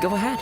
Go ahead.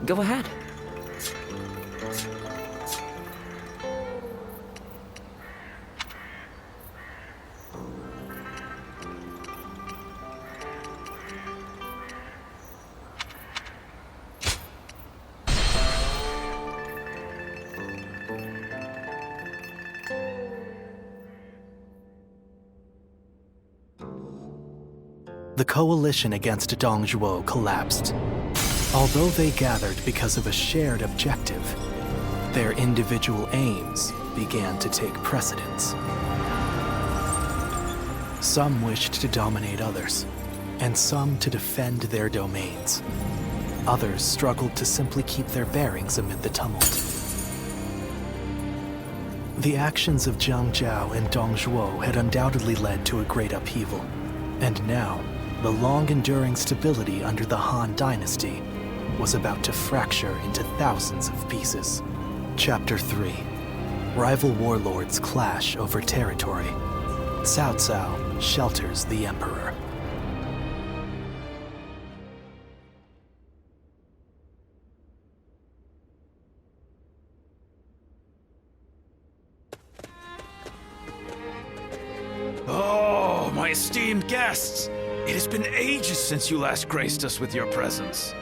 Go ahead. The coalition against Dongzhuo collapsed. Although they gathered because of a shared objective, their individual aims began to take precedence. Some wished to dominate others, and some to defend their domains. Others struggled to simply keep their bearings amid the tumult. The actions of Jiang Zhao and Dongzhuo had undoubtedly led to a great upheaval, and now, the long-enduring stability under the Han Dynasty was about to fracture into thousands of pieces. Chapter 3. Rival warlords clash over territory. Cao Cao shelters the Emperor. Oh, my esteemed guests! It has been ages since you last graced us with your presence.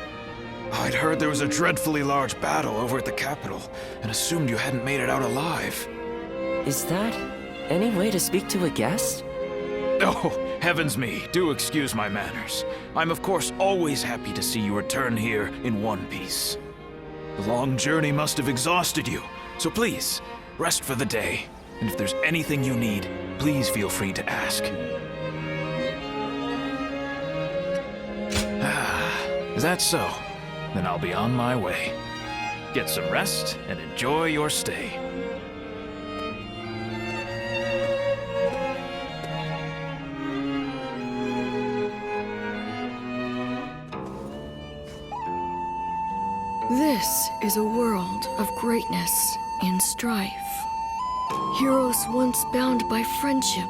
I'd heard there was a dreadfully large battle over at the capital, and assumed you hadn't made it out alive. Is that any way to speak to a guest? Oh, heavens me, do excuse my manners. I'm of course always happy to see you return here in one piece. The long journey must have exhausted you, so please, rest for the day. And if there's anything you need, please feel free to ask. Is that so? Then I'll be on my way. Get some rest and enjoy your stay. This is a world of greatness and strife. Heroes once bound by friendship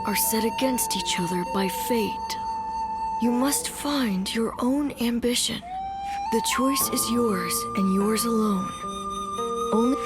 are set against each other by fate. You must find your own ambition. The choice is yours and yours alone. Only...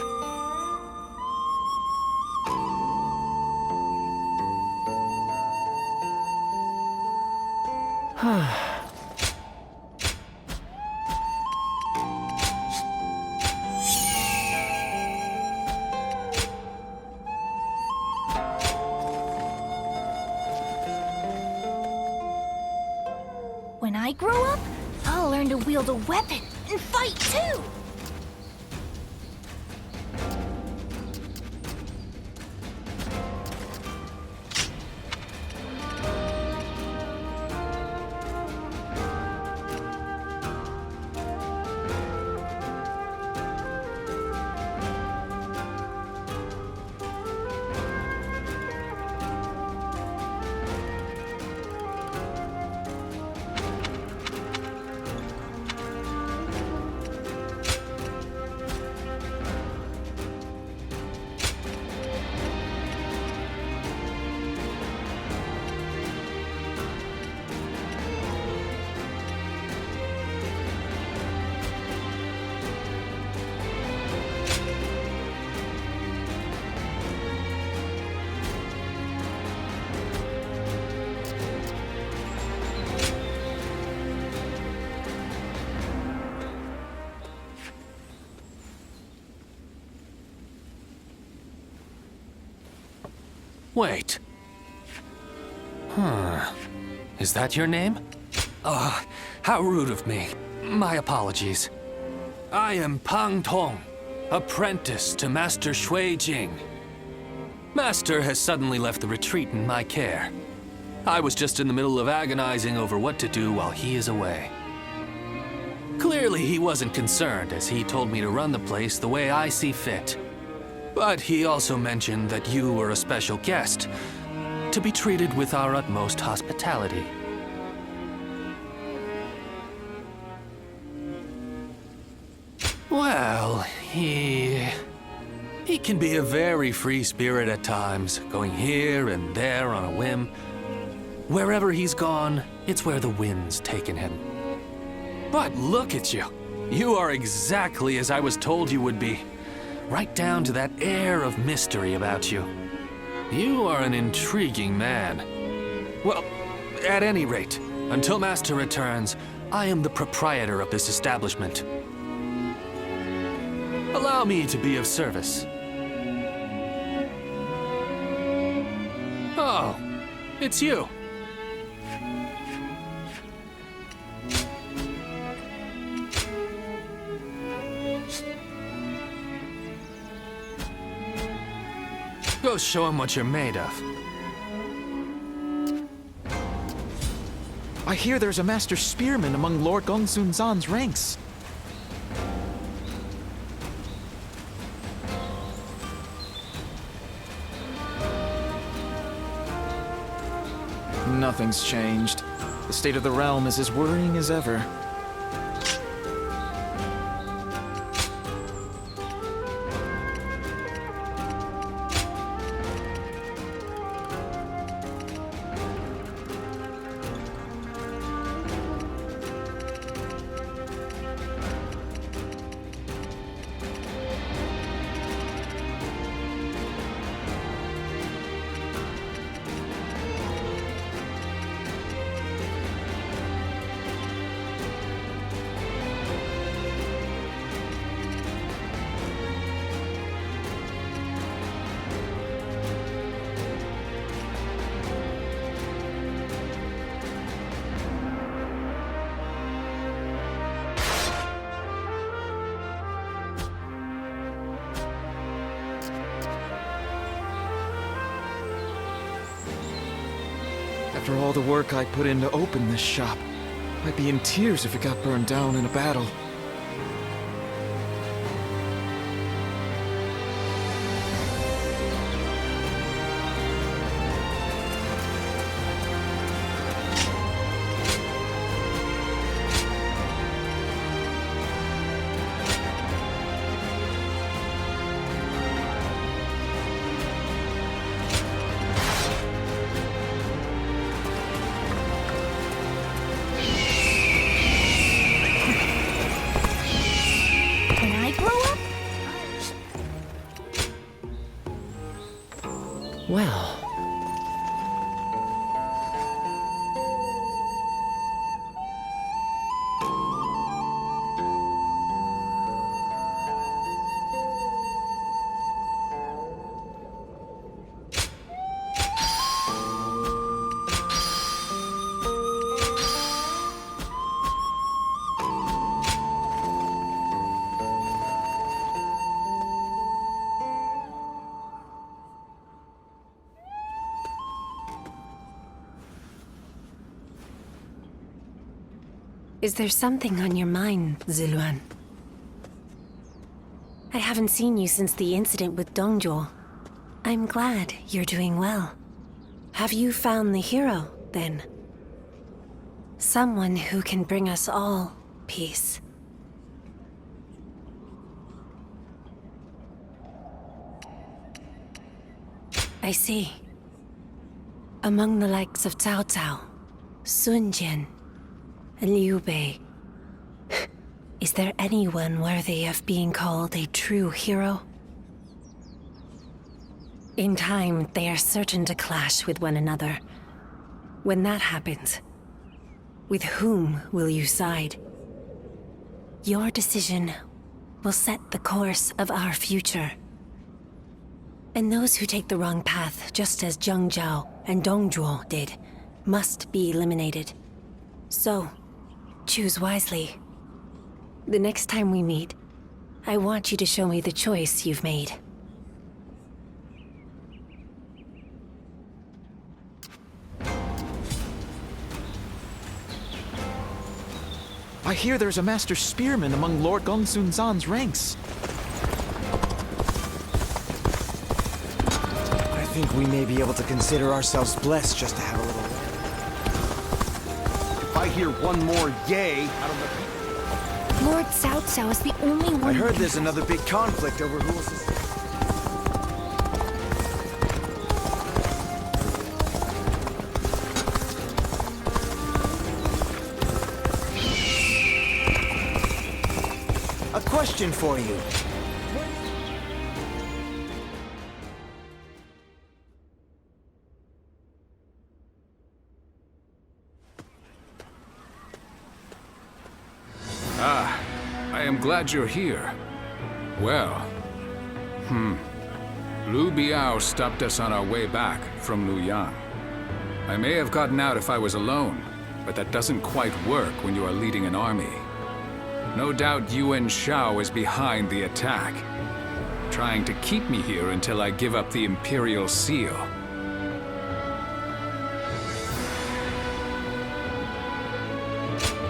When I grow up, I'll learn to wield a weapon and fight too! Wait. Is that your name? How rude of me. My apologies. I am Pang Tong, apprentice to Master Shui Jing. Master has suddenly left the retreat in my care. I was just in the middle of agonizing over what to do while he is away. Clearly he wasn't concerned, as he told me to run the place the way I see fit. But he also mentioned that you were a special guest, to be treated with our utmost hospitality. Well, he can be a very free spirit at times, going here and there on a whim. Wherever he's gone, it's where the wind's taken him. But look at you. You are exactly as I was told you would be. Right down to that air of mystery about you. You are an intriguing man. Well, at any rate, until Master returns, I am the proprietor of this establishment. Allow me to be of service. Oh, it's you. Go show him what you're made of. I hear there's a master spearman among Lord Gongsun Zan's ranks. Nothing's changed. The state of the realm is as worrying as ever. After all the work I put in to open this shop, I'd be in tears if it got burned down in a battle. Well, is there something on your mind, Ziluan? I haven't seen you since the incident with Dongzhuo. I'm glad you're doing well. Have you found the hero, then? Someone who can bring us all peace. I see. Among the likes of Cao Cao, Sun Jian, and Liu Bei, is there anyone worthy of being called a true hero? In time, they are certain to clash with one another. When that happens, with whom will you side? Your decision will set the course of our future. And those who take the wrong path, just as Zhang Zhao and Dong Zhuo did, must be eliminated. So, choose wisely. The next time we meet, I want you to show me the choice you've made. I hear there's a master spearman among Lord Gongsun Zan's ranks. I think we may be able to consider ourselves blessed just to have a little... If I hear one more yay out of the... Lord Cao Cao is the only one. I heard there's another big conflict over who will... A question for you. I am glad you're here. Well, Liu Biao stopped us on our way back from Luoyang. I may have gotten out if I was alone, but that doesn't quite work when you are leading an army. No doubt Yuan Shao is behind the attack, trying to keep me here until I give up the Imperial Seal.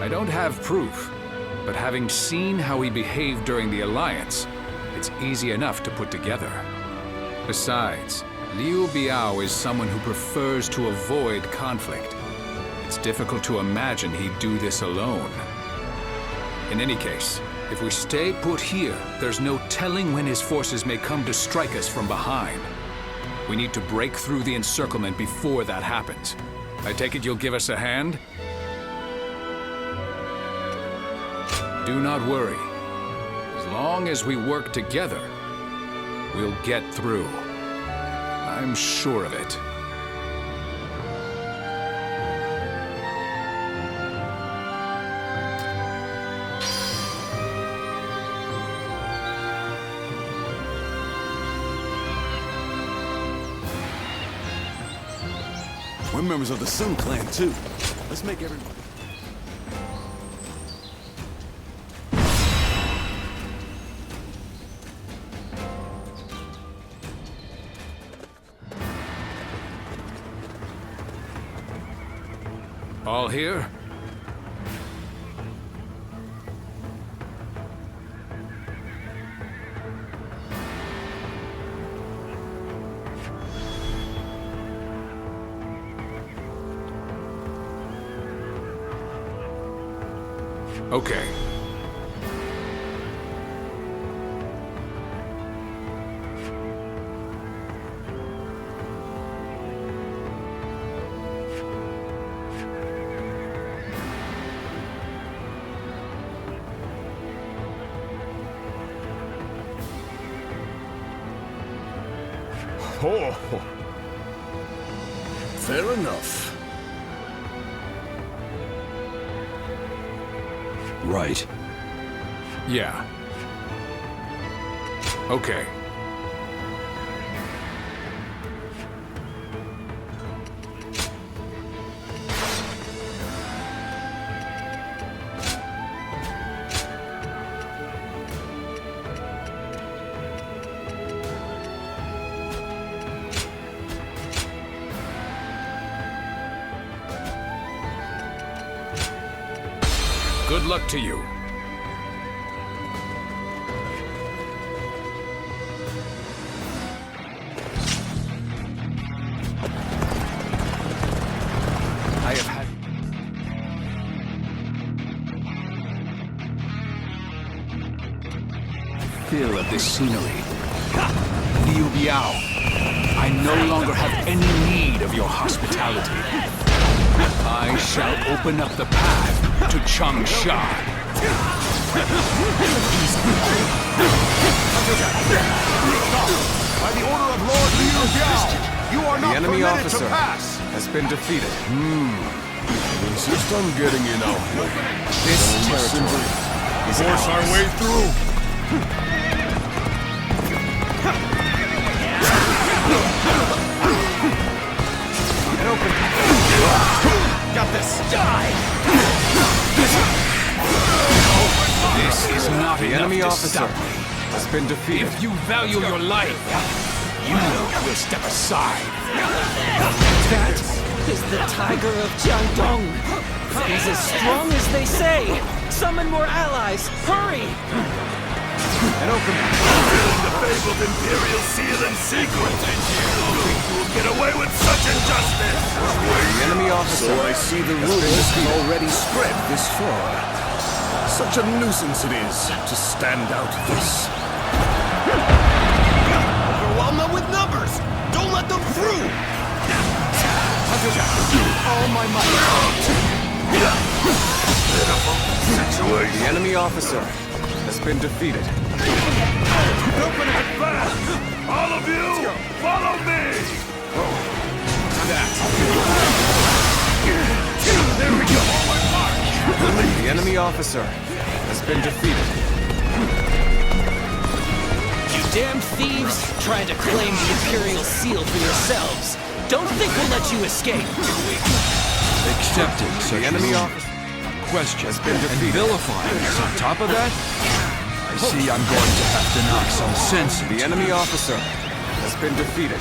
I don't have proof, but having seen how he behaved during the Alliance, it's easy enough to put together. Besides, Liu Biao is someone who prefers to avoid conflict. It's difficult to imagine he'd do this alone. In any case, if we stay put here, there's no telling when his forces may come to strike us from behind. We need to break through the encirclement before that happens. I take it you'll give us a hand? Do not worry. As long as we work together, we'll get through. I'm sure of it. We're members of the Sun clan, too. Let's make everyone... All here? Okay. Oh, fair enough. Right. Yeah. Okay. Good luck to you. I have had... feel of this scenery. Liu Biao, I no longer have any need of your hospitality. I shall open up the path to Changsha. By the order of Lord Liu Biao, you are not The enemy permitted officer to pass. has been defeated. Insist on getting in out here. This territory is Force our ours. way through. This is not The enough enemy to officer stop me. has been defeated. If you value your life, you will step aside. That is the Tiger of Jiangdong. He's as strong as they say. Summon more allies. Hurry! And open it. The fabled Imperial seal in secret. Think you will get away with such injustice? The enemy officer. So I see the rumors have already spread this far. Such a nuisance it is to stand out this. Overwhelm them with numbers! Don't let them through! All my might. Situation. The enemy officer has been defeated. Open it fast! All of you, follow me! There we go! The enemy officer has been defeated. You damn thieves, trying to claim the Imperial seal for yourselves. Don't think we'll let you escape. Accepting The such enemy rumors, officer question, has been and defeated. vilifying us on top of that? I see I'm going to have to knock some sense into The enemy officer has been defeated.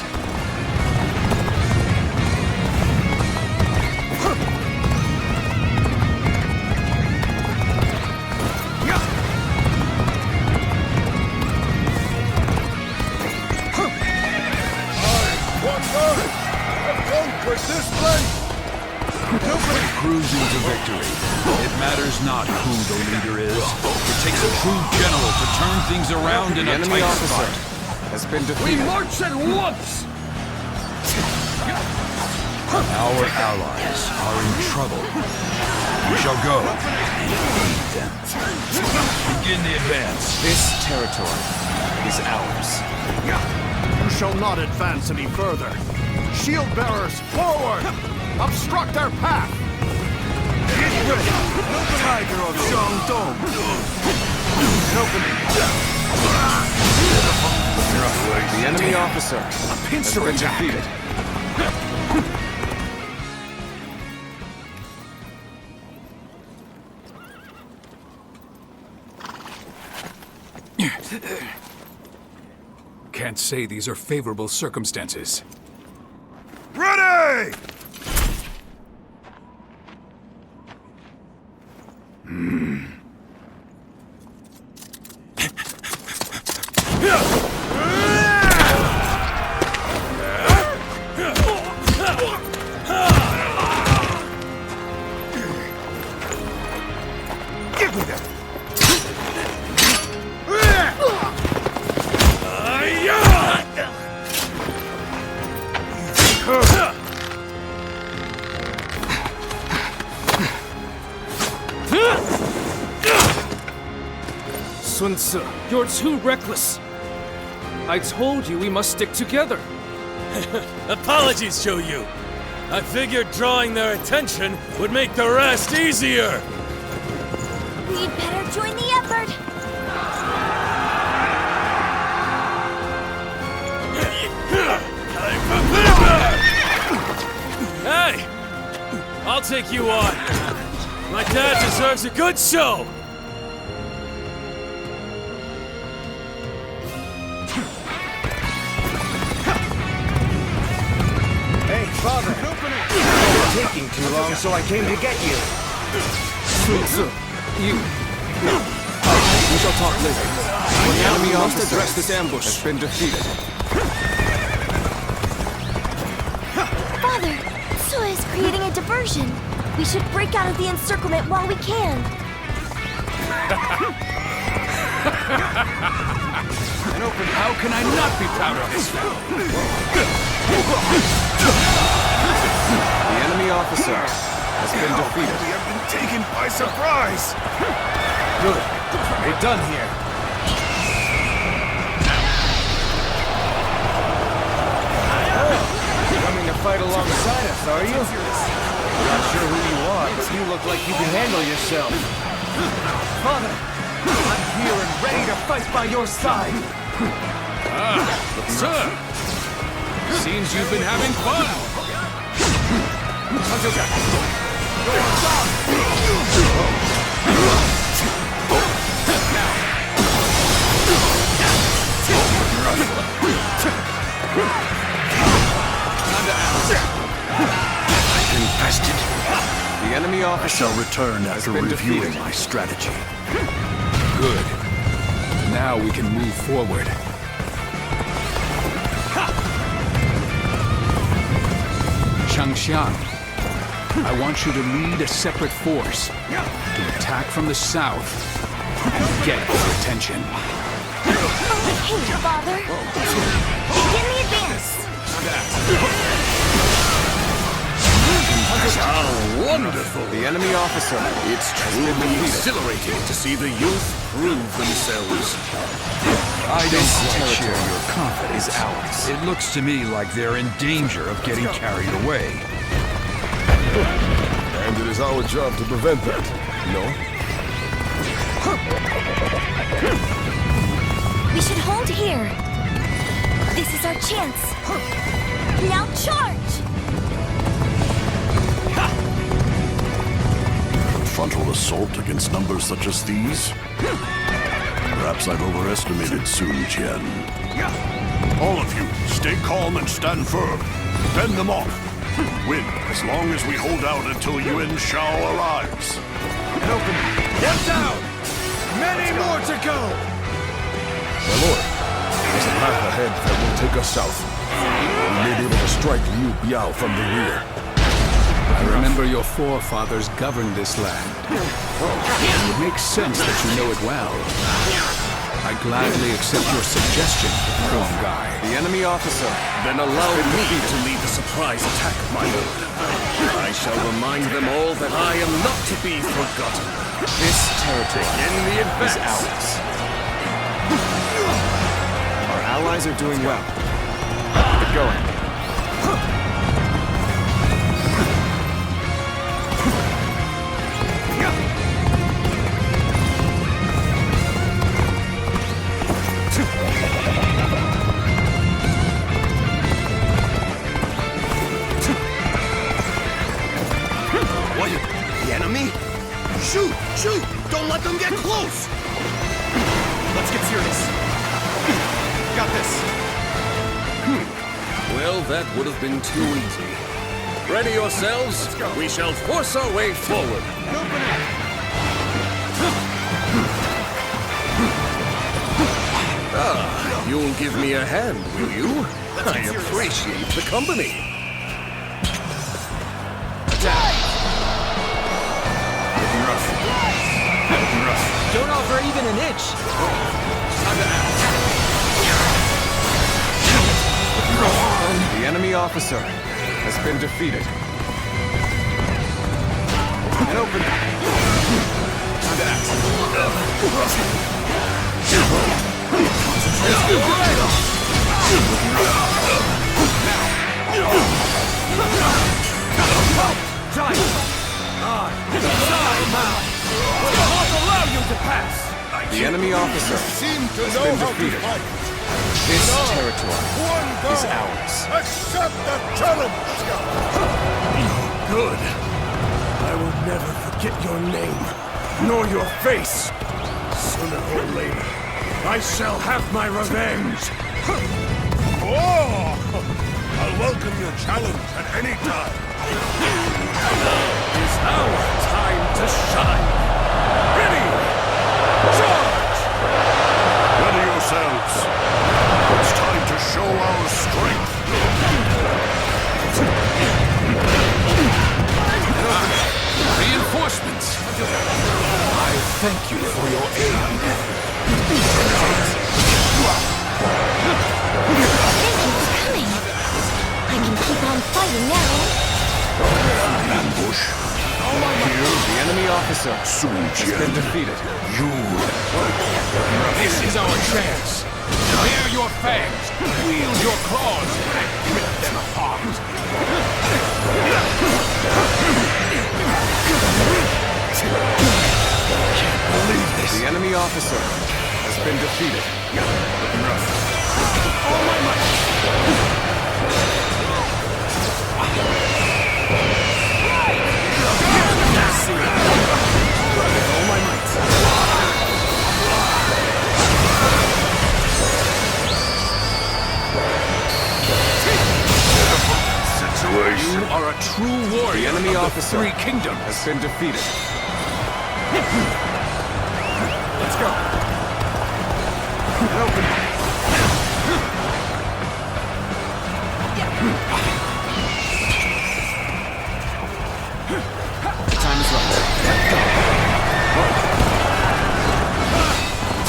One word! I've conquered this place! cruising to victory. It matters not who the leader is. It takes a true general to turn things around in The a enemy tight officer spot. has been defeated. March at once! Our allies are in trouble. We shall go. Aid them. Begin the advance. This territory is ours. You shall not advance any further. Shield bearers, forward! Obstruct our path! Get ready! Tiger of Jiangdong! The enemy officer has been defeated. Can't say these are favorable circumstances. Ready! Give me that! Sun Tzu, you're too reckless. I told you we must stick together. Apologies, Yu. I figured drawing their attention would make the rest easier. We'd better join the effort. Hey! I'll take you on. My dad deserves a good show. Hey, father! You're taking too long, so I came to get you. Sun Tzu, you... We shall talk later. The enemy must officer address this ambush. has been defeated. Father, Tzu is creating a diversion. We should break out of the encirclement while we can. How can I not be proud of this family? The enemy officer has been defeated. We have been taken by surprise! Good. We're done here. You're coming to fight alongside us, are you? I'm not sure who you are, but you look like you can handle yourself. Father, I'm here and ready to fight by your side. Sir! Seems you've been having fun! Infested. The enemy I officer shall return after been reviewing defeated. my strategy. Good. Now we can move forward. Changxiang, I want you to lead a separate force to attack from the south and get their attention. Okay, Father. Begin the advance. How wonderful! The enemy officer. It's truly exhilarating to see the youth prove themselves. I don't quite share territory your confidence. is ours. It looks to me like they're in danger of getting carried away. And it is our job to prevent that, no? We should hold here. This is our chance. Now charge! Frontal assault against numbers such as these? Perhaps I've overestimated Sun Jian. All of you, stay calm and stand firm. Fend them off. Win as long as we hold out until Yuan Shao arrives. Get down! Many more to go! My lord, there's a path ahead that will take us south. We may be able to strike Liu Biao from the rear. I remember your forefathers governed this land. It makes sense that you know it well. I gladly accept your suggestion, Huang Gai. The enemy officer. Then allow me to lead the surprise attack, my lord. I shall remind them all that I am not to be forgotten. This territory In the is advance. ours. Our allies are doing well. Get going. What? The enemy? Shoot! Shoot! Don't let them get close! Let's get serious. Got this. Well, that would have been too easy. Ready yourselves? We shall force our way forward. Ah, you'll give me a hand, will you? I appreciate the company. Don't offer even an inch. The enemy officer has been defeated. And open. The enemy officer has been defeated. This territory is ours. Accept the challenge! Good. I will never forget your name, nor your face. Sooner or later, I shall have my revenge. Oh! I'll welcome your challenge at any time. It's our time to shine. Ready! Charge! Ready yourselves. It's time to show our strength. Reinforcements! I thank you for your aid. Thank you for coming. I can keep on fighting now. Ambush. Here, the enemy officer Sun has been Jian. defeated. You. This is our chance. Bare your fangs, wield your claws, and rip them apart. The enemy officer has been defeated. choice. You are a true warrior. The enemy of officer the Three Kingdoms has been defeated. Let's go. Open. Time is right.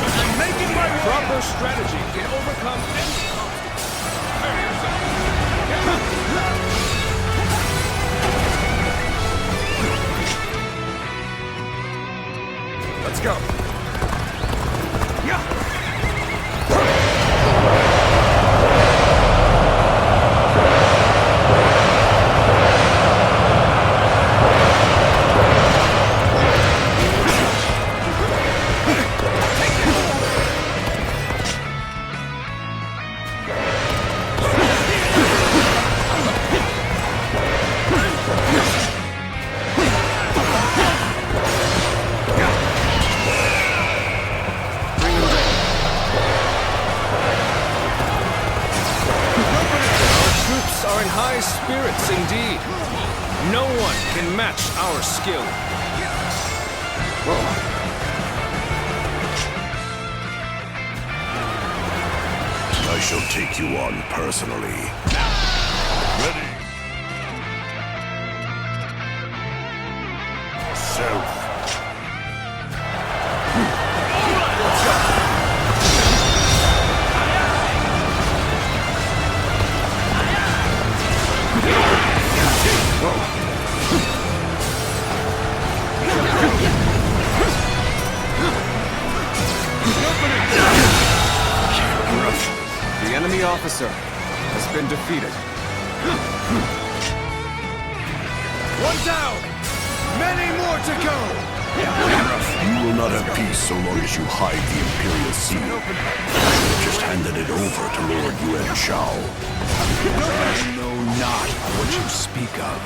I'm making my way. Proper strategy can overcome any obstacle. Let's go. Spirits indeed. No one can match our skill. I shall take you on personally. Ready? South. The enemy officer has been defeated. One down! Many more to go! You will not have peace so long as you hide the Imperial Seal. I should have just handed it over to Lord Yuan Shao. I know not what you speak of,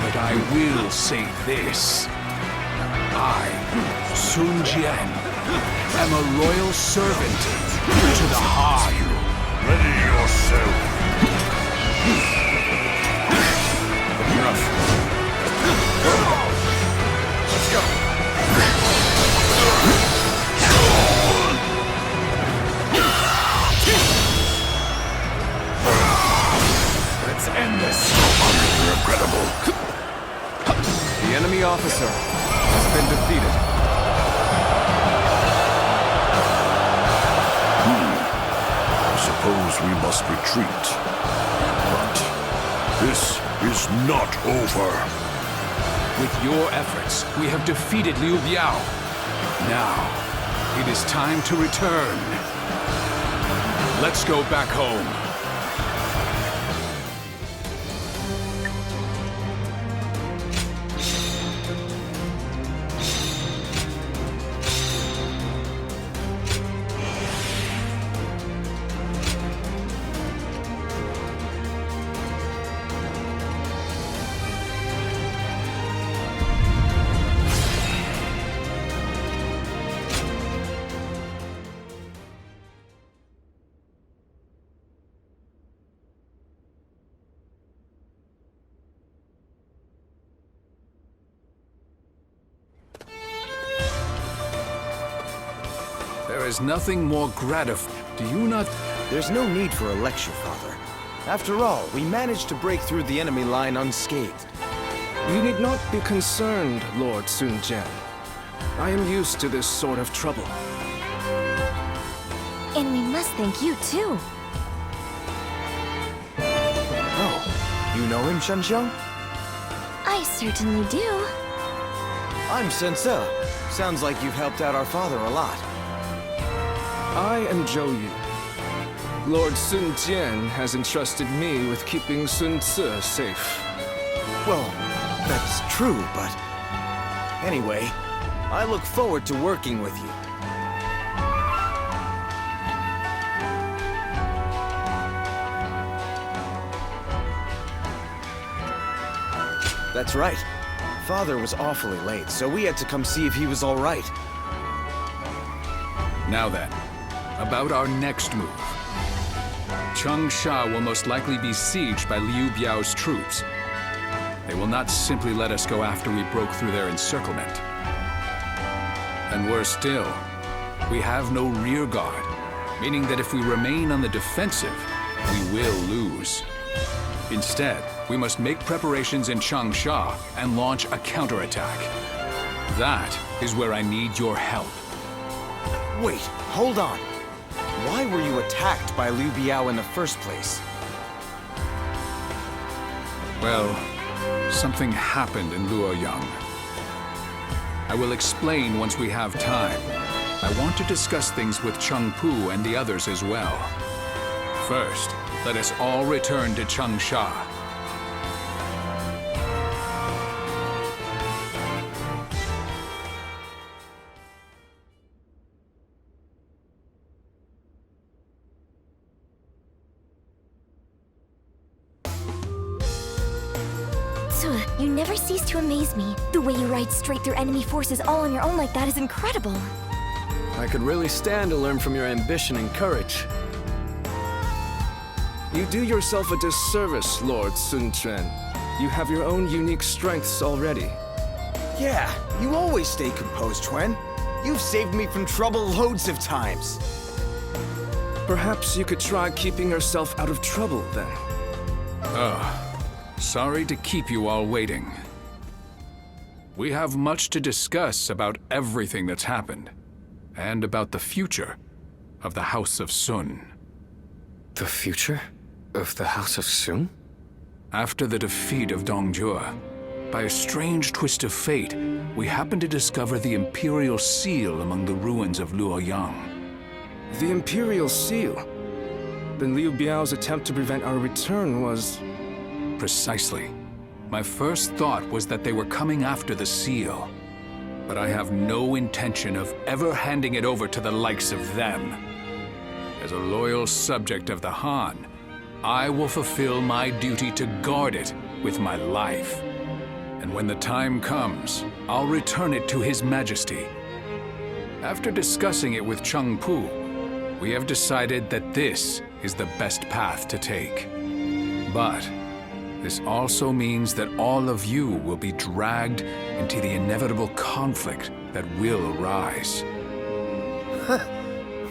but I will say this. I, Sun Jian, am a loyal servant to the Han. Ready yourself. Enough. Let's go. Let's end this. Unregrettable. The enemy officer has been defeated. Suppose we must retreat. But this is not over. With your efforts, we have defeated Liu Biao. Now, it is time to return. Let's go back home. There is nothing more gratifying. Do you not? There's no need for a lecture, Father. After all, we managed to break through the enemy line unscathed. You need not be concerned, Lord Sun Jian. I am used to this sort of trouble. And we must thank you, too. Oh, you know him, Shenxiang? I certainly do. I'm Sensei. Sounds like you've helped out our father a lot. I am Zhou Yu. Lord Sun Jian has entrusted me with keeping Sun Ce safe. Well, that's true, but... Anyway, I look forward to working with you. That's right. Father was awfully late, so we had to come see if he was all right. Now then, about our next move. Changsha will most likely be sieged by Liu Biao's troops. They will not simply let us go after we broke through their encirclement. And worse still, we have no rear guard, meaning that if we remain on the defensive, we will lose. Instead, we must make preparations in Changsha and launch a counterattack. That is where I need your help. Wait, hold on. Why were you attacked by Liu Biao in the first place? Well, something happened in Luoyang. I will explain once we have time. I want to discuss things with Cheng Pu and the others as well. First, let us all return to Changsha. You never cease to amaze me. The way you ride straight through enemy forces all on your own like that is incredible. I could really stand to learn from your ambition and courage. You do yourself a disservice, Lord Sun Quan. You have your own unique strengths already. Yeah, you always stay composed, Quan. You've saved me from trouble loads of times. Perhaps you could try keeping yourself out of trouble, then. Sorry to keep you all waiting. We have much to discuss about everything that's happened, and about the future of the House of Sun. The future of the House of Sun? After the defeat of Dongjue, by a strange twist of fate, we happened to discover the Imperial Seal among the ruins of Luoyang. The Imperial Seal? Then Liu Biao's attempt to prevent our return was... Precisely. My first thought was that they were coming after the seal. But I have no intention of ever handing it over to the likes of them. As a loyal subject of the Han, I will fulfill my duty to guard it with my life. And when the time comes, I'll return it to His Majesty. After discussing it with Cheng Pu, we have decided that this is the best path to take. But this also means that all of you will be dragged into the inevitable conflict that will arise.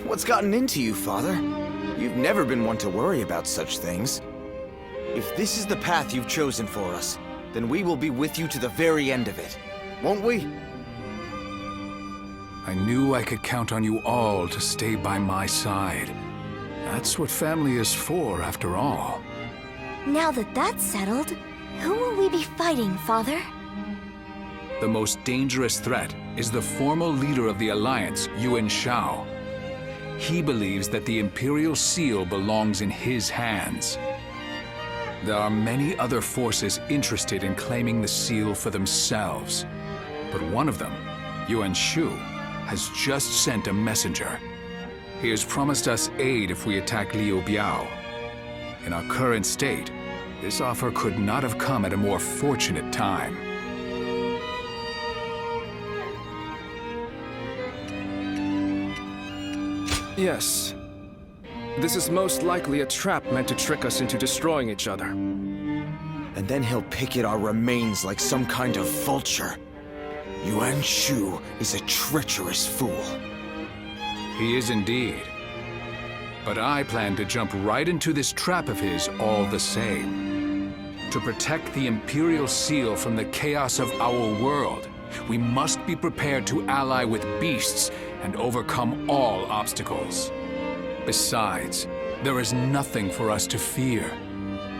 What's gotten into you, Father? You've never been one to worry about such things. If this is the path you've chosen for us, then we will be with you to the very end of it, won't we? I knew I could count on you all to stay by my side. That's what family is for, after all. Now that that's settled, who will we be fighting, Father? The most dangerous threat is the former leader of the Alliance, Yuan Shao. He believes that the Imperial Seal belongs in his hands. There are many other forces interested in claiming the seal for themselves. But one of them, Yuan Shu, has just sent a messenger. He has promised us aid if we attack Liu Biao. In our current state, this offer could not have come at a more fortunate time. Yes. This is most likely a trap meant to trick us into destroying each other. And then he'll pick at our remains like some kind of vulture. Yuan Shu is a treacherous fool. He is indeed. But I plan to jump right into this trap of his all the same. To protect the Imperial Seal from the chaos of our world, we must be prepared to ally with beasts and overcome all obstacles. Besides, there is nothing for us to fear.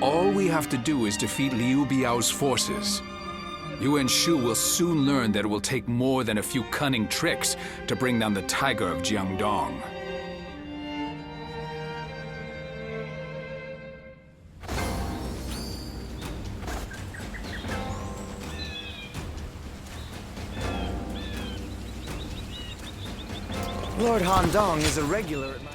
All we have to do is defeat Liu Biao's forces. Yuan Shu will soon learn that it will take more than a few cunning tricks to bring down the Tiger of Jiangdong. Lord Han Dong is a regular at my...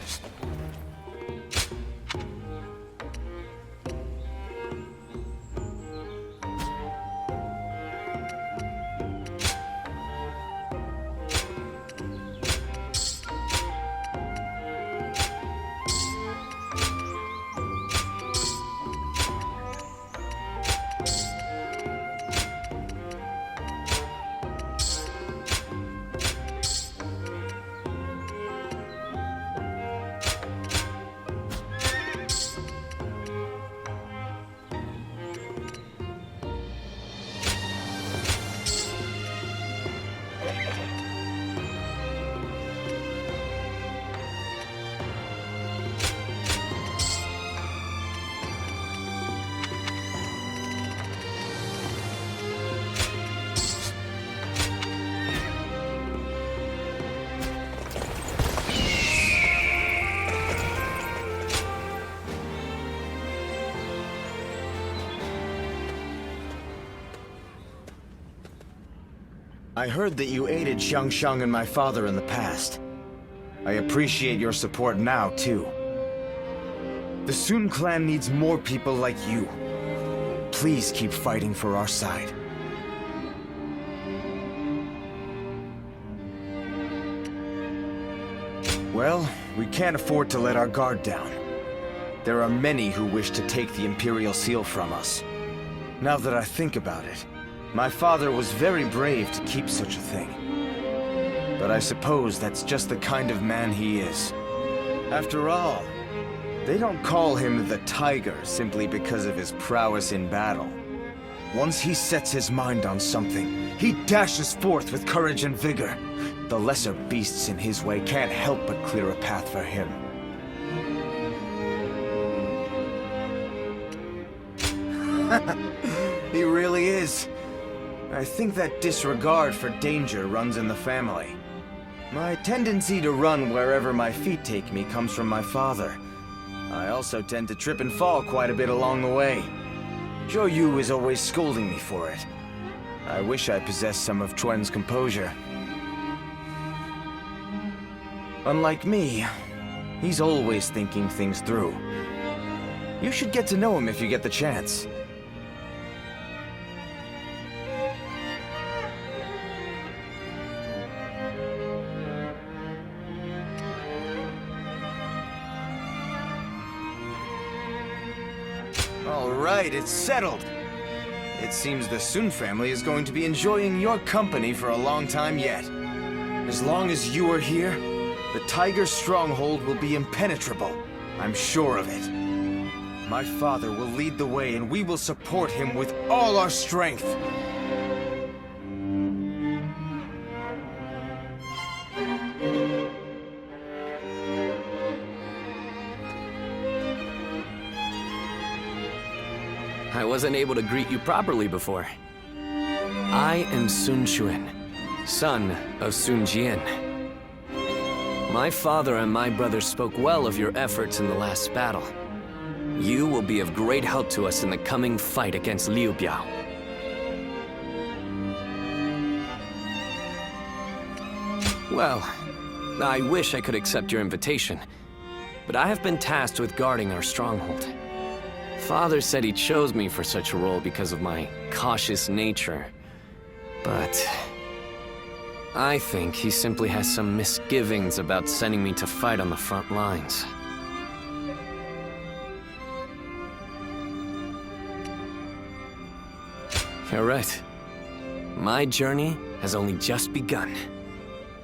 I heard that you aided Xiangsheng and my father in the past. I appreciate your support now, too. The Sun clan needs more people like you. Please keep fighting for our side. Well, we can't afford to let our guard down. There are many who wish to take the Imperial Seal from us. Now that I think about it, my father was very brave to keep such a thing. But I suppose that's just the kind of man he is. After all, they don't call him the Tiger simply because of his prowess in battle. Once he sets his mind on something, he dashes forth with courage and vigor. The lesser beasts in his way can't help but clear a path for him. He really is. I think that disregard for danger runs in the family. My tendency to run wherever my feet take me comes from my father. I also tend to trip and fall quite a bit along the way. Zhou Yu is always scolding me for it. I wish I possessed some of Chuan's composure. Unlike me, he's always thinking things through. You should get to know him if you get the chance. All right, it's settled. It seems the Sun family is going to be enjoying your company for a long time yet. As long as you are here, the Tiger stronghold will be impenetrable. I'm sure of it. My father will lead the way and we will support him with all our strength. I wasn't able to greet you properly before. I am Sun Quan, son of Sun Jian. My father and my brother spoke well of your efforts in the last battle. You will be of great help to us in the coming fight against Liu Biao. Well, I wish I could accept your invitation, but I have been tasked with guarding our stronghold. Father said he chose me for such a role because of my cautious nature, but I think he simply has some misgivings about sending me to fight on the front lines. You're right. My journey has only just begun.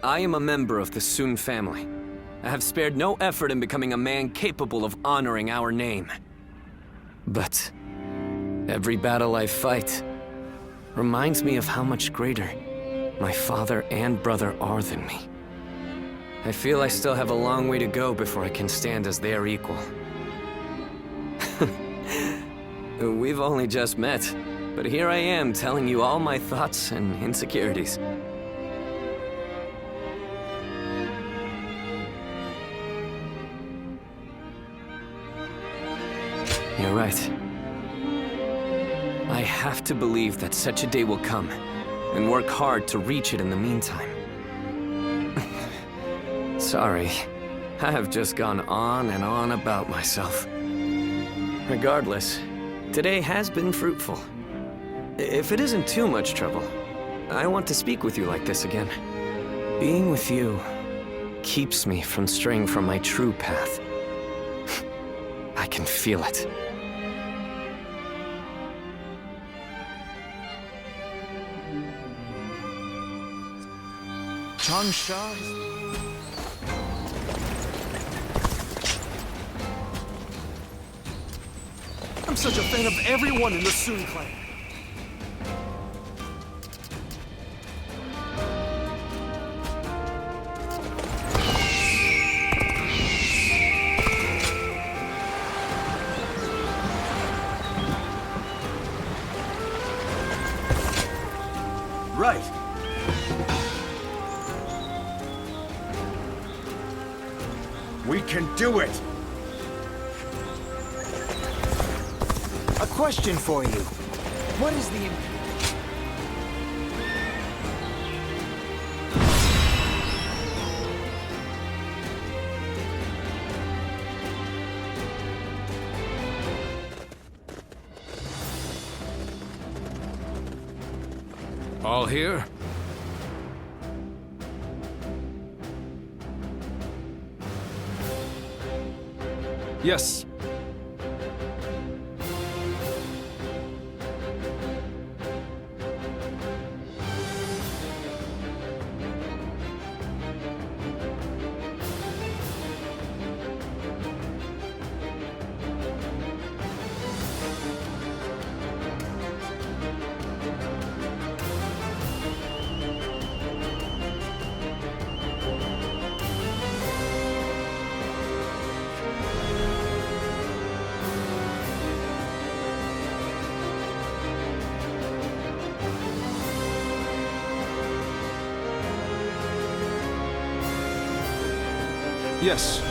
I am a member of the Sun family. I have spared no effort in becoming a man capable of honoring our name. But every battle I fight reminds me of how much greater my father and brother are than me. I feel I still have a long way to go before I can stand as their equal. We've only just met, but here I am telling you all my thoughts and insecurities. You're right. I have to believe that such a day will come, and work hard to reach it in the meantime. Sorry, I have just gone on and on about myself. Regardless, today has been fruitful. If it isn't too much trouble, I want to speak with you like this again. Being with you keeps me from straying from my true path. I can feel it. Changsha? I'm such a fan of everyone in the Sun clan. Right. We can do it! A question for you. What is the... All here? Yes. Yes.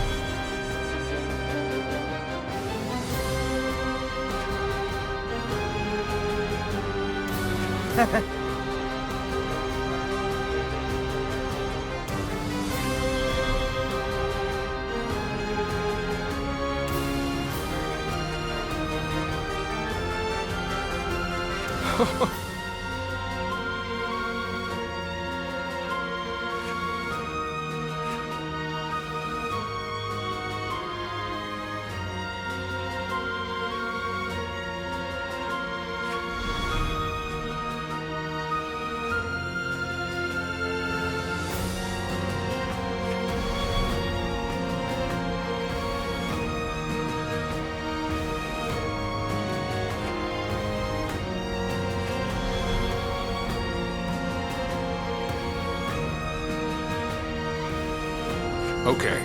Okay.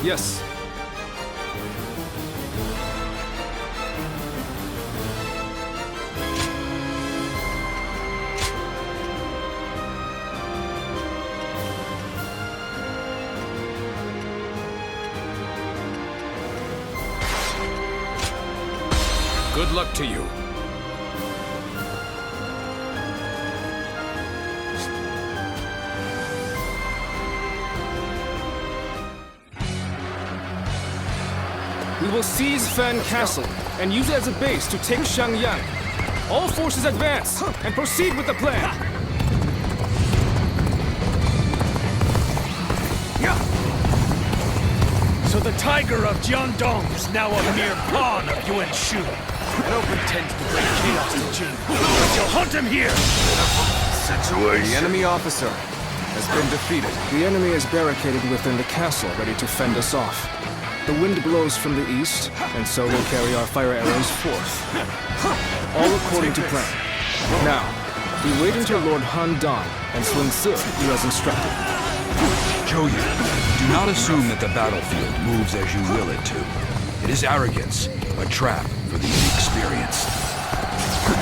Yes. Good luck to you. We will seize Fan Castle and use it as a base to take Xiangyang. All forces advance and proceed with the plan. So the Tiger of Jiangdong is now a mere pawn of Yuan Shu. I don't pretend to bring chaos to Jing, but you'll hunt him here! The enemy officer has been defeated. The enemy is barricaded within the castle, ready to fend us off. The wind blows from the east, and so we'll carry our fire arrows forth. All according to plan. Now, we wait until Lord Han Dan and Sun Ce do as instructed. Zhou Yu, do not assume that the battlefield moves as you will it to. It is arrogance, a trap for the inexperienced.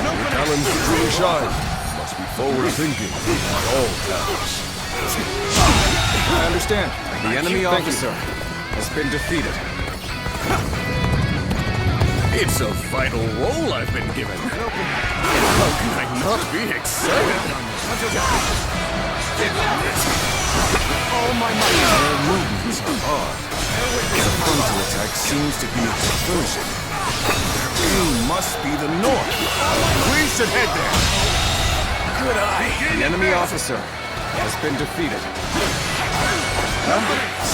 Your talents truly shine. Must be forward-thinking at all times. I understand. The enemy officer has been defeated. It's a vital role I've been given. How can I not be excited? All my might. Their movements are odd. The frontal attack seems to be a diversion. You must be the North. We should head there. Good eye. The enemy officer has been defeated.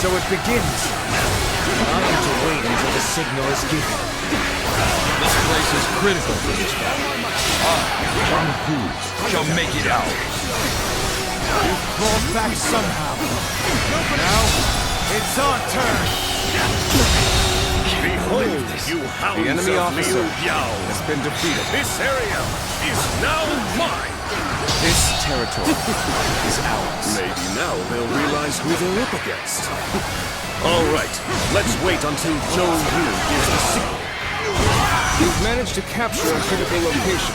So it begins. I am to wait until the signal is given. This place is critical for this battle. I, Zhang Hu, shall make it out. We've crawled back somehow. Now, it's our turn. Behold, you hounds The enemy of officer Liu Biao. has been defeated. This area is now mine. This territory is ours. Maybe now they'll realize who they're up against. All right, let's wait until Zhou Yu gives the signal. We've managed to capture a critical location.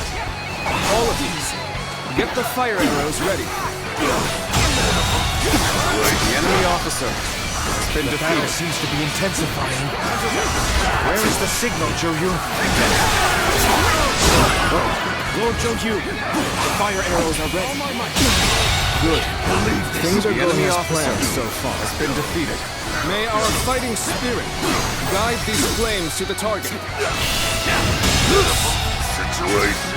All of these, get the fire arrows ready. The enemy officer has been defeated. The battle seems to be intensifying. Where is the signal, Zhou Yu? Lord Zhou Yu, the fire arrows are ready. Good. Things are going as planned so far. Has been defeated. May our fighting spirit guide these flames to the target. situation.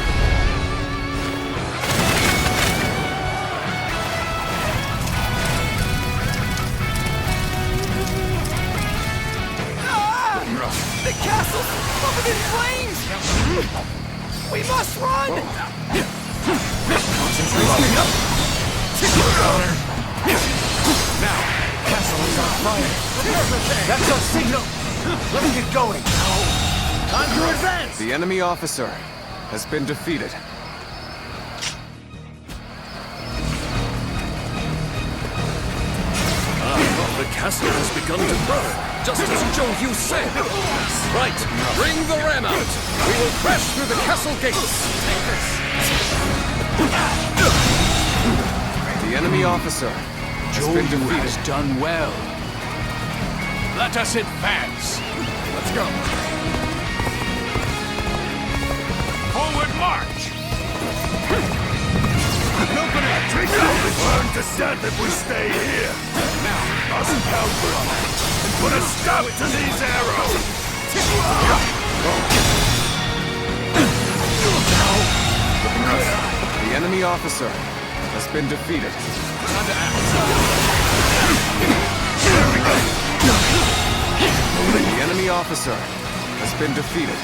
The castle's covered in flames! We must run! Concentrate up! Now, castle is on fire. That's our signal. Let's get going. Time to advance. The enemy officer has been defeated. The castle has begun to burn, just as Zhou Yu said. Right, bring the ram out. We will crash through the castle gates. The enemy officer has been defeated. Has done well. Let us advance. Let's go. Forward march. Learn to stand if we stay here. Now, Us counter and put a stop to these arrows. The enemy officer has been defeated. time to act. The enemy officer has been defeated.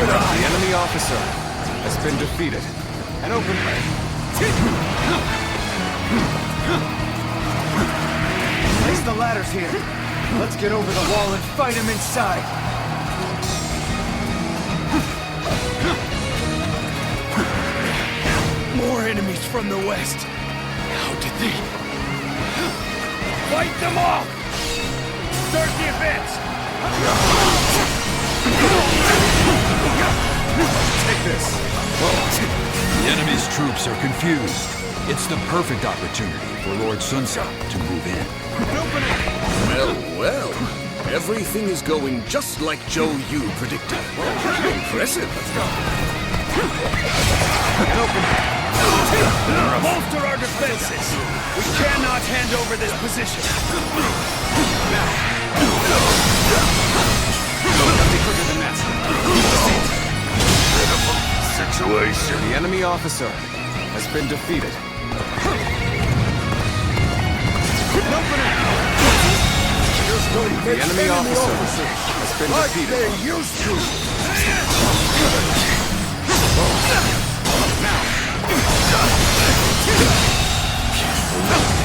The enemy officer has been defeated. An open Place the ladders here. Let's get over the wall and fight him inside. More enemies from the west. How did they... Fight them off! Start the advance! Take this. The enemy's troops are confused. It's the perfect opportunity for Lord Sunsa to move in. Well, well. Everything is going just like Zhou Yu predicted. Impressive. Let's go. Bolster our defenses! We cannot hand over this position! Nothing quicker than that. Situation. The enemy officer has been defeated. The enemy officer has been defeated. They used to.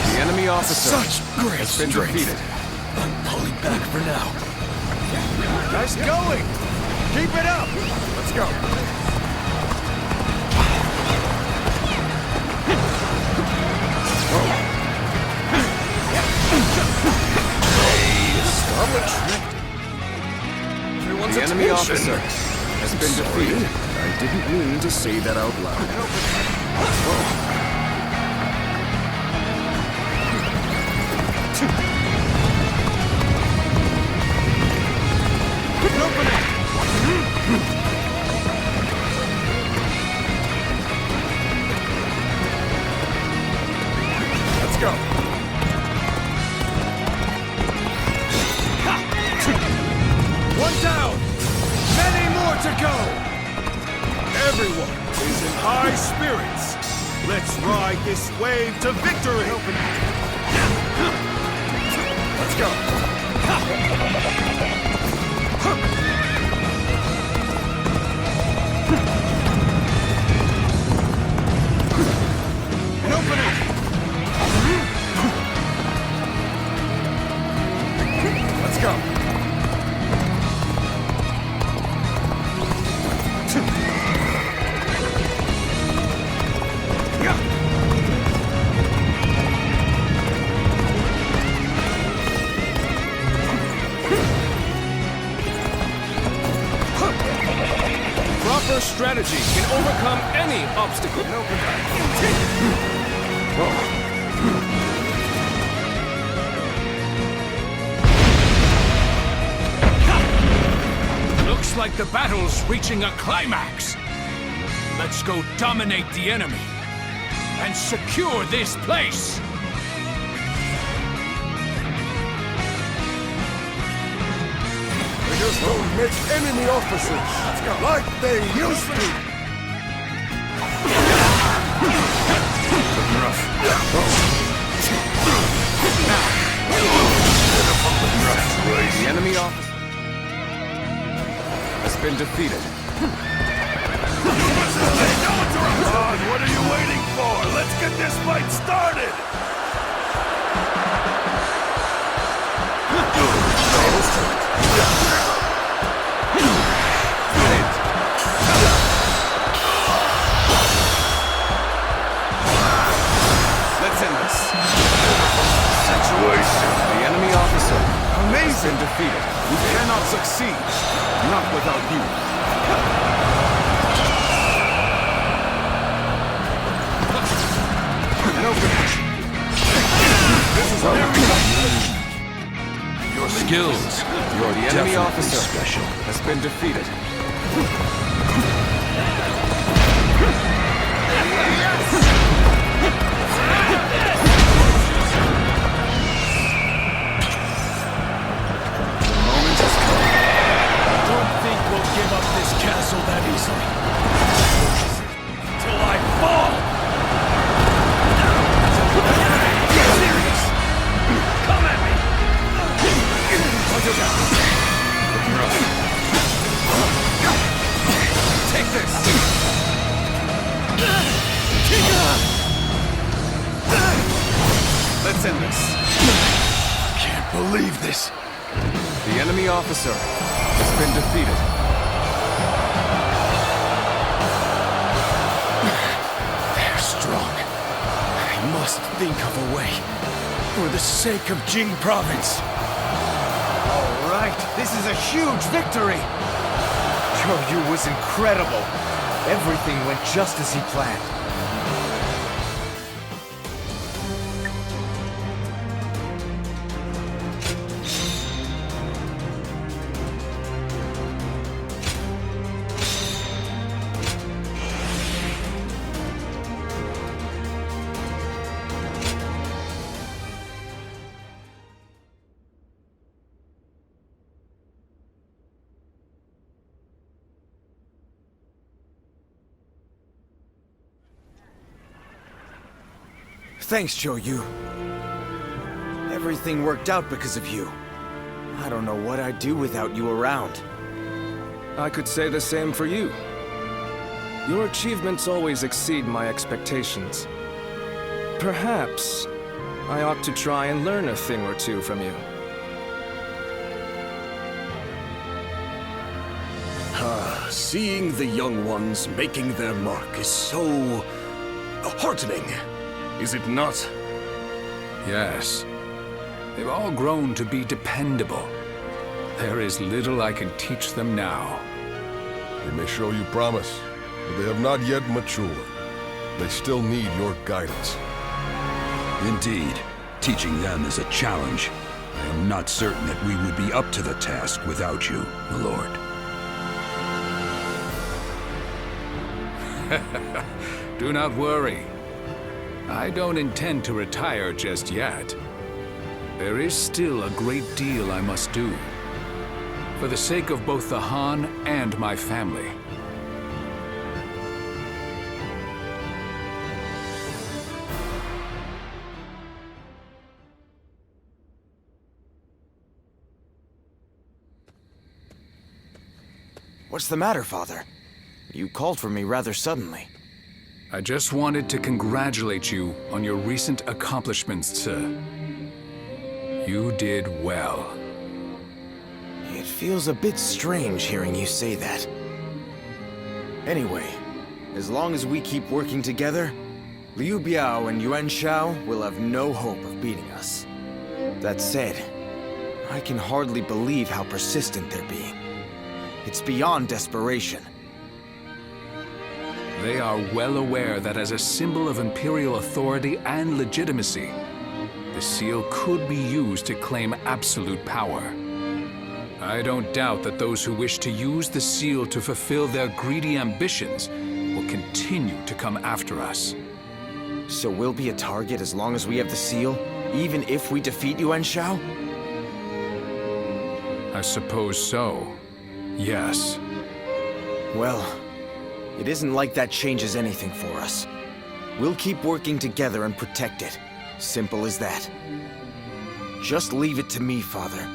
The enemy officer Such great has been strength. defeated. I'm pulling back for now. Nice going. Keep it up. Let's go. The enemy officer has been defeated. I didn't mean to say that out loud. Let's go. One down. Many more to go. Everyone is in high spirits. Let's ride this wave to victory. Let's go. An opening. Let's go. Proper strategy can overcome any obstacle. Looks like the battle's reaching a climax. Let's go dominate the enemy and secure this place. We're Don't make enemy officers like they used to. The enemy officer has been defeated. Come on, what are you waiting for? Let's get this fight started! Let's end this. Situation. The enemy officer Amazing. has been defeated. We cannot succeed. Not without you. This is your skills. You're The enemy definitely officer special. has been defeated. The moment has come. Don't think we'll give up this castle that easily. Till I fall! Get serious! Come at me! Take this! Let's end this. Can't believe this. The enemy officer has been defeated. They're strong. I must think of a way. For the sake of Jing province. All right, this is a huge victory! Yu was incredible. Everything went just as he planned. Thanks, Yu. Everything worked out because of you. I don't know what I'd do without you around. I could say the same for you. Your achievements always exceed my expectations. Perhaps I ought to try and learn a thing or two from you. Seeing the young ones making their mark is so heartening, is it not? Yes. They've all grown to be dependable. There is little I can teach them now. They may show you promise, but they have not yet matured. They still need your guidance. Indeed, teaching them is a challenge. I am not certain that we would be up to the task without you, my lord. Do not worry. I don't intend to retire just yet. There is still a great deal I must do. For the sake of both the Han and my family. What's the matter, Father? You called for me rather suddenly. I just wanted to congratulate you on your recent accomplishments, sir. You did well. It feels a bit strange hearing you say that. Anyway, as long as we keep working together, Liu Biao and Yuan Shao will have no hope of beating us. That said, I can hardly believe how persistent they're being. It's beyond desperation. They are well aware that as a symbol of Imperial authority and legitimacy, the seal could be used to claim absolute power. I don't doubt that those who wish to use the seal to fulfill their greedy ambitions will continue to come after us. So we'll be a target as long as we have the seal, even if we defeat Yuan Shao? I suppose so. Yes. Well, it isn't like that changes anything for us. We'll keep working together and protect it. Simple as that. Just leave it to me, Father.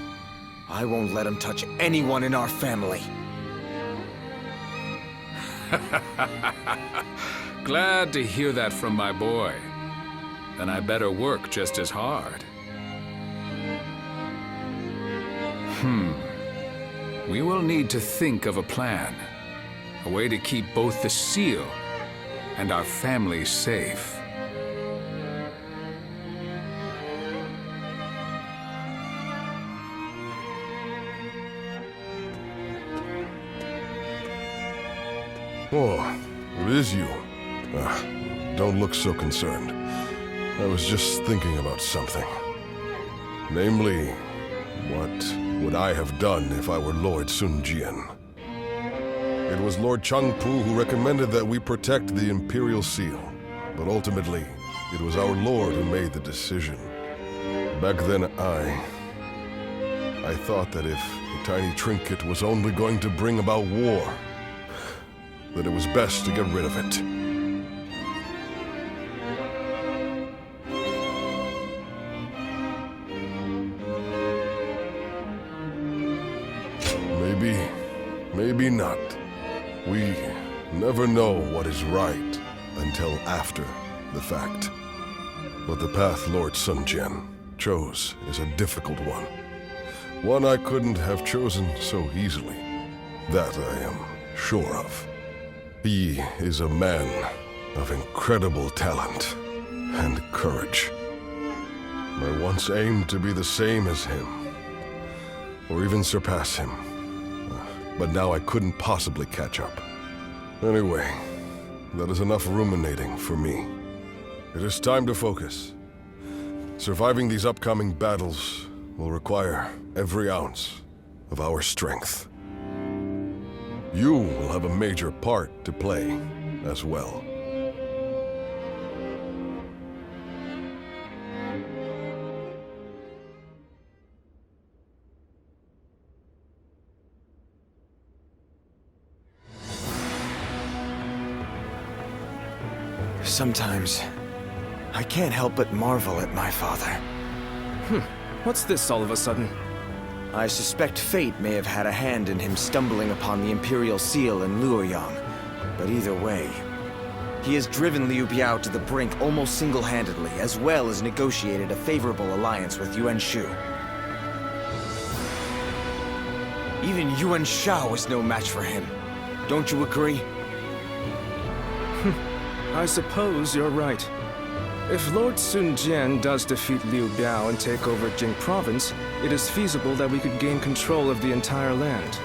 I won't let him touch anyone in our family. Glad to hear that from my boy. Then I better work just as hard. We will need to think of a plan. A way to keep both the seal and our family safe. Oh, it is you. Don't look so concerned. I was just thinking about something. Namely, what would I have done if I were Lord Sun Jian? It was Lord Changpu who recommended that we protect the Imperial Seal, but ultimately, it was our Lord who made the decision. Back then, I thought that if the tiny trinket was only going to bring about war, that it was best to get rid of it. Maybe not. We never know what is right until after the fact. But the path Lord Sun Jian chose is a difficult one. One I couldn't have chosen so easily. That I am sure of. He is a man of incredible talent and courage. I once aimed to be the same as him, or even surpass him. But now I couldn't possibly catch up. Anyway, that is enough ruminating for me. It is time to focus. Surviving these upcoming battles will require every ounce of our strength. You will have a major part to play as well. Sometimes, I can't help but marvel at my father. What's this all of a sudden? I suspect fate may have had a hand in him stumbling upon the Imperial Seal in Luoyang. But either way, he has driven Liu Biao to the brink almost single-handedly, as well as negotiated a favorable alliance with Yuan Shu. Even Yuan Shao is no match for him. Don't you agree? I suppose you're right. If Lord Sun Jian does defeat Liu Biao and take over Jing Province, it is feasible that we could gain control of the entire land.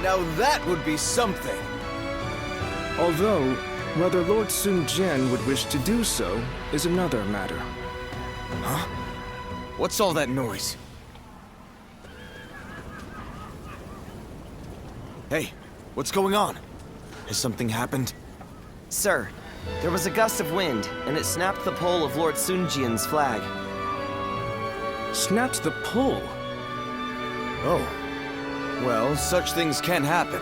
Now that would be something! Although, whether Lord Sun Jian would wish to do so is another matter. Huh? What's all that noise? Hey, what's going on? Has something happened? Sir, there was a gust of wind, and it snapped the pole of Lord Sun Jian's flag. Snapped the pole? Oh. Well, such things can happen.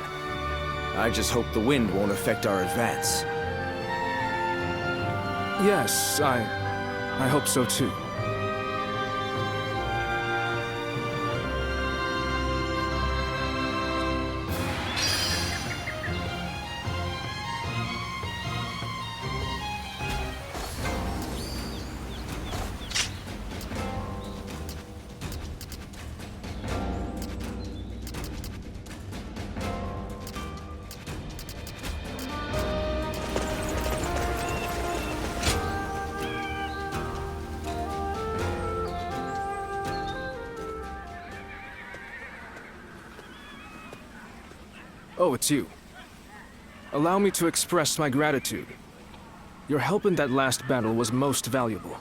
I just hope the wind won't affect our advance. Yes, I hope so too. Oh, it's you. Allow me to express my gratitude. Your help in that last battle was most valuable.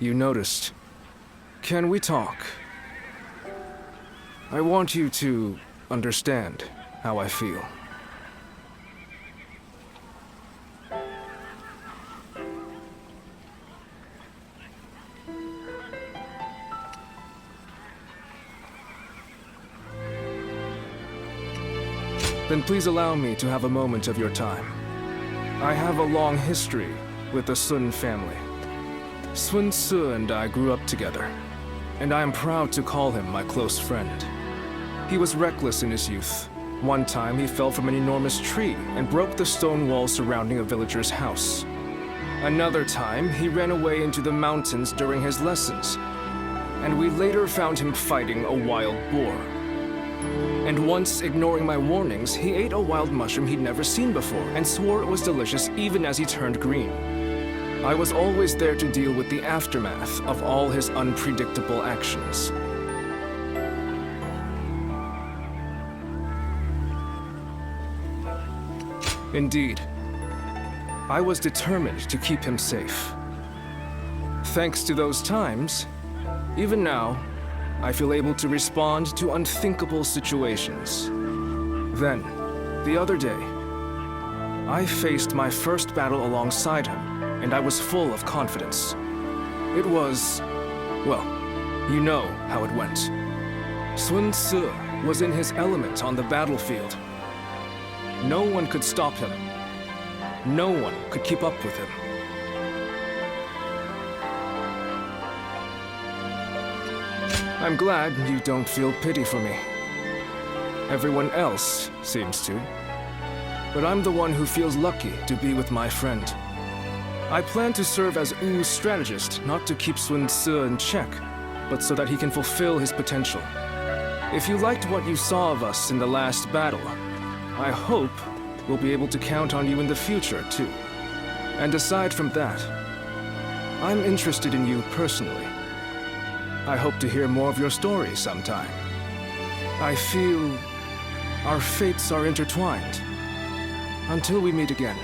You noticed. Can we talk? I want you to understand how I feel. Then please allow me to have a moment of your time. I have a long history with the Sun family. Sun Tzu and I grew up together, and I am proud to call him my close friend. He was reckless in his youth. One time he fell from an enormous tree and broke the stone wall surrounding a villager's house. Another time, he ran away into the mountains during his lessons, and we later found him fighting a wild boar. And once, ignoring my warnings, he ate a wild mushroom he'd never seen before and swore it was delicious even as he turned green. I was always there to deal with the aftermath of all his unpredictable actions. Indeed, I was determined to keep him safe. Thanks to those times, even now, I feel able to respond to unthinkable situations. Then, the other day, I faced my first battle alongside him, and I was full of confidence. It was, well, you know how it went. Sun Tzu was in his element on the battlefield. No one could stop him. No one could keep up with him. I'm glad you don't feel pity for me. Everyone else seems to. But I'm the one who feels lucky to be with my friend. I plan to serve as Wu's strategist, not to keep Sun Tzu in check, but so that he can fulfill his potential. If you liked what you saw of us in the last battle, I hope we'll be able to count on you in the future, too. And aside from that, I'm interested in you personally. I hope to hear more of your story sometime. I feel our fates are intertwined. Until we meet again.